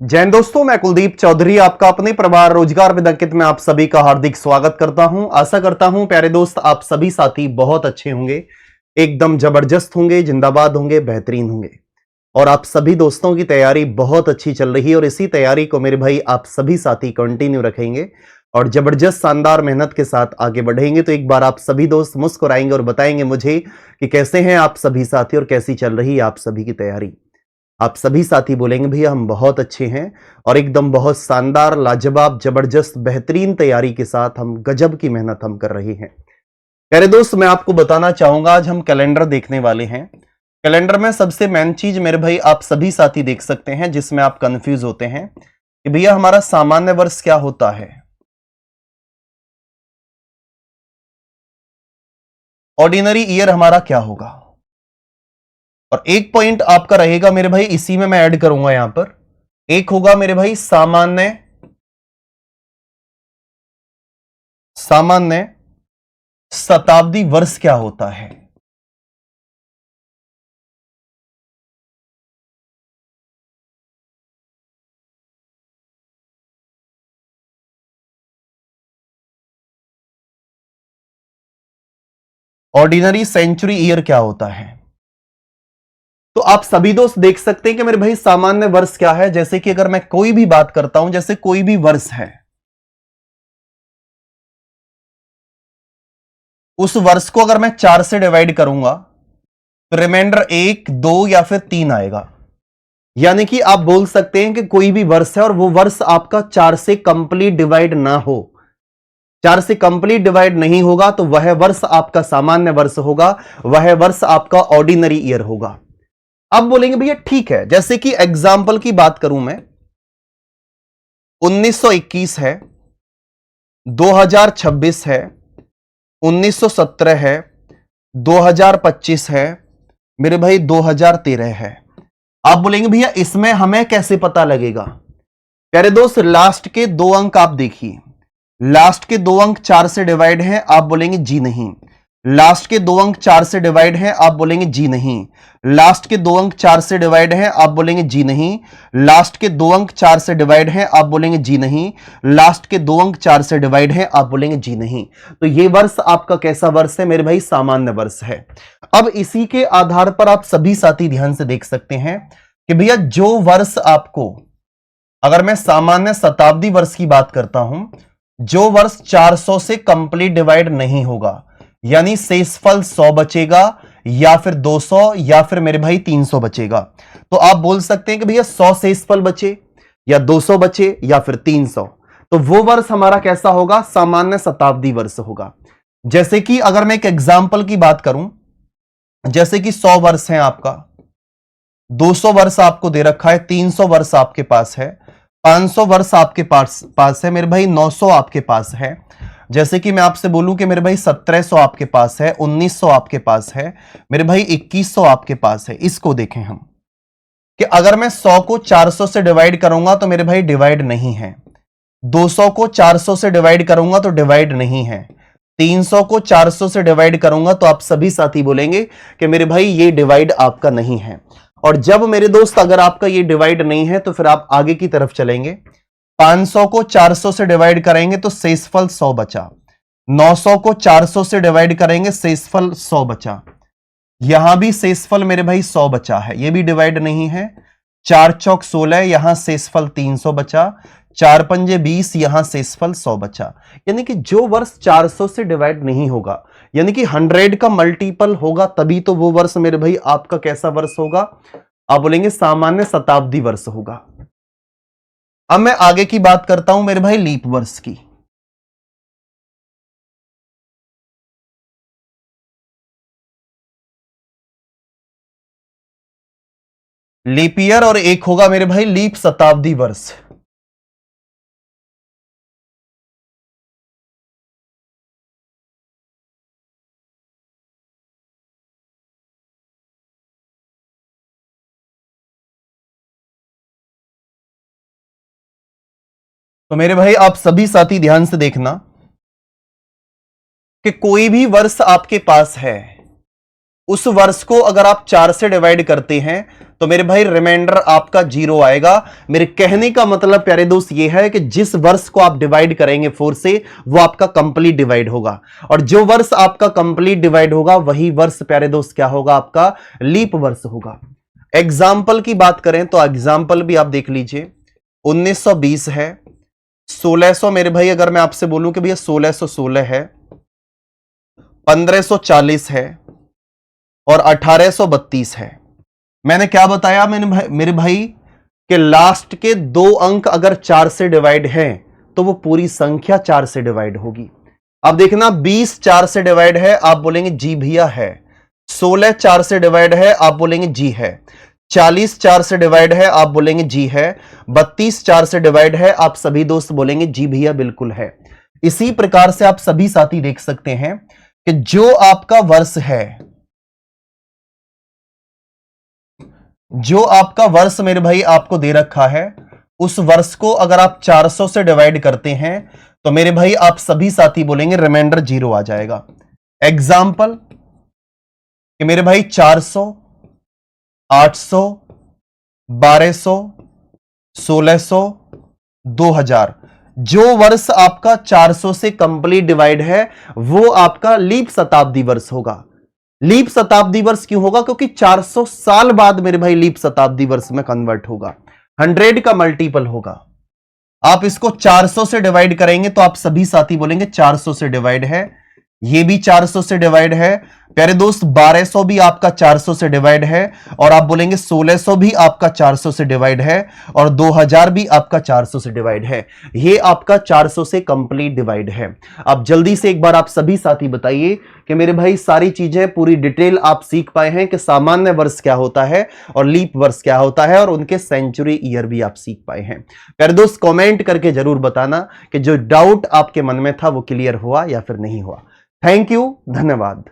जैन दोस्तों, मैं कुलदीप चौधरी आपका अपने परिवार रोजगार विद अंकित में आप सभी का हार्दिक स्वागत करता हूं। आशा करता हूं प्यारे दोस्त आप सभी साथी बहुत अच्छे होंगे, एकदम जबरदस्त होंगे, जिंदाबाद होंगे, बेहतरीन होंगे और आप सभी दोस्तों की तैयारी बहुत अच्छी चल रही है और इसी तैयारी को मेरे भाई आप सभी साथी कंटिन्यू रखेंगे और जबरदस्त शानदार मेहनत के साथ आगे बढ़ेंगे। तो एक बार आप सभी दोस्त मुस्कुराएंगे और बताएंगे मुझे कि कैसे हैं आप सभी साथी और कैसी चल रही है आप सभी की तैयारी। आप सभी साथी बोलेंगे भैया हम बहुत अच्छे हैं और एकदम बहुत शानदार लाजवाब जबरदस्त बेहतरीन तैयारी के साथ हम गजब की मेहनत हम कर रहे हैं। प्यारे दोस्त, मैं आपको बताना चाहूंगा आज हम कैलेंडर देखने वाले हैं। कैलेंडर में सबसे मेन चीज मेरे भाई आप सभी साथी देख सकते हैं जिसमें आप कंफ्यूज होते हैं कि भैया हमारा सामान्य वर्ष क्या होता है, ऑर्डिनरी ईयर हमारा क्या होगा। और एक पॉइंट आपका रहेगा मेरे भाई, इसी में मैं ऐड करूंगा यहां पर, एक होगा मेरे भाई सामान्य सामान्य शताब्दी वर्ष क्या होता है। ऑर्डिनरी सेंचुरी ईयर क्या होता है। तो आप सभी दोस्त देख सकते हैं कि मेरे भाई सामान्य वर्ष क्या है। जैसे कि अगर मैं कोई भी बात करता हूं, जैसे कोई भी वर्ष है, उस वर्ष को अगर मैं 4 से डिवाइड करूंगा तो रिमाइंडर 1, 2 या फिर 3 आएगा। यानी कि आप बोल सकते हैं कि कोई भी वर्ष है और वो वर्ष आपका 4 से कंप्लीट डिवाइड ना हो, 4 से कंप्लीट डिवाइड नहीं होगा तो वह वर्ष आपका सामान्य वर्ष होगा, वह वर्ष आपका ऑर्डिनरी ईयर होगा। अब बोलेंगे भैया ठीक है, जैसे कि एग्जाम्पल की बात करूं मैं, 1921 है, 2026 है, 1917 है, 2025 है, मेरे भाई 2013 है। आप बोलेंगे भैया इसमें हमें कैसे पता लगेगा। प्यारे दोस्त, लास्ट के 2 अंक आप देखिए, लास्ट के 2 अंक 4 से डिवाइड हैं, आप बोलेंगे जी नहीं। लास्ट के 2 अंक 4 से डिवाइड हैं, आप बोलेंगे जी नहीं। लास्ट के 2 अंक 4 से डिवाइड हैं, आप बोलेंगे जी नहीं। लास्ट के 2 अंक 4 से डिवाइड हैं, आप बोलेंगे जी नहीं। लास्ट के 2 अंक 4 से डिवाइड हैं, आप बोलेंगे जी नहीं। तो ये वर्ष आपका कैसा वर्ष है मेरे भाई, सामान्य वर्ष है। अब इसी के आधार पर आप सभी साथी ध्यान से देख सकते हैं कि भैया जो वर्ष आपको, अगर मैं सामान्य शताब्दी वर्ष की बात करता हूं, जो वर्ष 400 से कंप्लीट डिवाइड नहीं होगा, यानी शेषफल 100 बचेगा या फिर 200 या फिर मेरे भाई 300 बचेगा। तो आप बोल सकते हैं कि भैया 100 शेषफल बचे या 200 बचे या फिर 300, तो वो वर्ष हमारा कैसा होगा, सामान्य शताब्दी वर्ष होगा। जैसे कि अगर मैं एक एग्जाम्पल की बात करूं, जैसे कि 100 वर्ष है आपका, 200 वर्ष आपको दे रखा है, 300 वर्ष आपके पास है, 500 वर्ष आपके पास है मेरे भाई, 900 आपके पास है। जैसे कि मैं आपसे बोलूं कि मेरे भाई 1700 आपके पास है, 1900 आपके पास है, मेरे भाई 2100 आपके पास है। इसको देखें हम कि अगर मैं 100 को 400 से डिवाइड करूंगा तो मेरे भाई डिवाइड नहीं है, 200 को 400 से डिवाइड करूंगा तो डिवाइड नहीं है, 300 को 400 से डिवाइड करूंगा तो आप सभी साथी बोलेंगे कि मेरे भाई ये डिवाइड आपका नहीं है। और जब मेरे दोस्त अगर आपका ये डिवाइड नहीं है तो फिर आप आगे की तरफ चलेंगे, 500 को 400 से डिवाइड करेंगे तो शेषफल 100 बचा, 900 को 400 से डिवाइड करेंगे शेषफल 100 बचा, यहां भी शेषफल मेरे भाई 100 बचा है, ये भी डिवाइड नहीं है। 4 चौक 16, यहां शेषफल 300 बचा, 4 पंजे 20, यहां शेषफल 100 बचा। यानी कि जो वर्ष 400 से डिवाइड नहीं होगा, यानी कि 100 का मल्टीपल होगा, तभी तो वो वर्ष मेरे भाई आपका कैसा वर्ष होगा, आप बोलेंगे सामान्य शताब्दी वर्ष होगा। अब मैं आगे की बात करता हूं मेरे भाई लीप वर्ष की। लीप ईयर और एक होगा मेरे भाई लीप शताब्दी वर्ष। तो मेरे भाई आप सभी साथी ध्यान से देखना कि कोई भी वर्ष आपके पास है उस वर्ष को अगर आप 4 से डिवाइड करते हैं तो मेरे भाई रिमाइंडर आपका 0 आएगा। मेरे कहने का मतलब प्यारे दोस्त ये है कि जिस वर्ष को आप डिवाइड करेंगे 4 से वो आपका कंप्लीट डिवाइड होगा, और जो वर्ष आपका कंप्लीट डिवाइड होगा वही वर्ष प्यारे दोस्त क्या होगा, आपका लीप वर्ष होगा। एग्जाम्पल की बात करें तो एग्जाम्पल भी आप देख लीजिए। 1920 है, 1600 मेरे भाई अगर मैं आपसे बोलूं कि भैया 1616 है, 1540 है और 1832 है। मैंने क्या बताया मेरे भाई कि लास्ट के 2 अंक अगर 4 से डिवाइड हैं तो वो पूरी संख्या 4 से डिवाइड होगी। अब देखना 20 4 से डिवाइड है, आप बोलेंगे जी भैया है। 16 4 से डिवाइड है, आप बोलेंगे जी है। 40 4 से डिवाइड है, आप बोलेंगे जी है। 32 4 से डिवाइड है, आप सभी दोस्त बोलेंगे जी भैया बिल्कुल है। इसी प्रकार से आप सभी साथी देख सकते हैं कि जो आपका वर्ष है, जो आपका वर्ष मेरे भाई आपको दे रखा है, उस वर्ष को अगर आप 400 से डिवाइड करते हैं तो मेरे भाई आप सभी साथी बोलेंगे रिमाइंडर 0 आ जाएगा। एग्जाम्पल कि मेरे भाई 400, 800, 1200, 1600, 2000, जो वर्ष आपका 400 से कंप्लीट डिवाइड है वो आपका लीप शताब्दी वर्ष होगा। लीप शताब्दी वर्ष क्यों होगा? क्योंकि 400 साल बाद मेरे भाई लीप शताब्दी वर्ष में कन्वर्ट होगा, 100 का मल्टीपल होगा। आप इसको 400 से डिवाइड करेंगे तो आप सभी साथी बोलेंगे 400 से डिवाइड है, ये भी 400 से डिवाइड है। प्यारे दोस्त 1200 भी आपका 400 से डिवाइड है, और आप बोलेंगे 1600 भी आपका 400 से डिवाइड है, और 2000 भी आपका 400 से डिवाइड है। ये आपका 400 से कंप्लीट डिवाइड है। अब जल्दी से एक बार आप सभी साथी बताइए कि मेरे भाई सारी चीजें पूरी डिटेल आप सीख पाए हैं कि सामान्य वर्ष क्या होता है और लीप वर्ष क्या होता है, और उनके सेंचुरी ईयर भी आप सीख पाए हैं। प्यारे दोस्त कमेंट करके जरूर बताना कि जो डाउट आपके मन में था वो क्लियर हुआ या फिर नहीं हुआ। थैंक यू, धन्यवाद।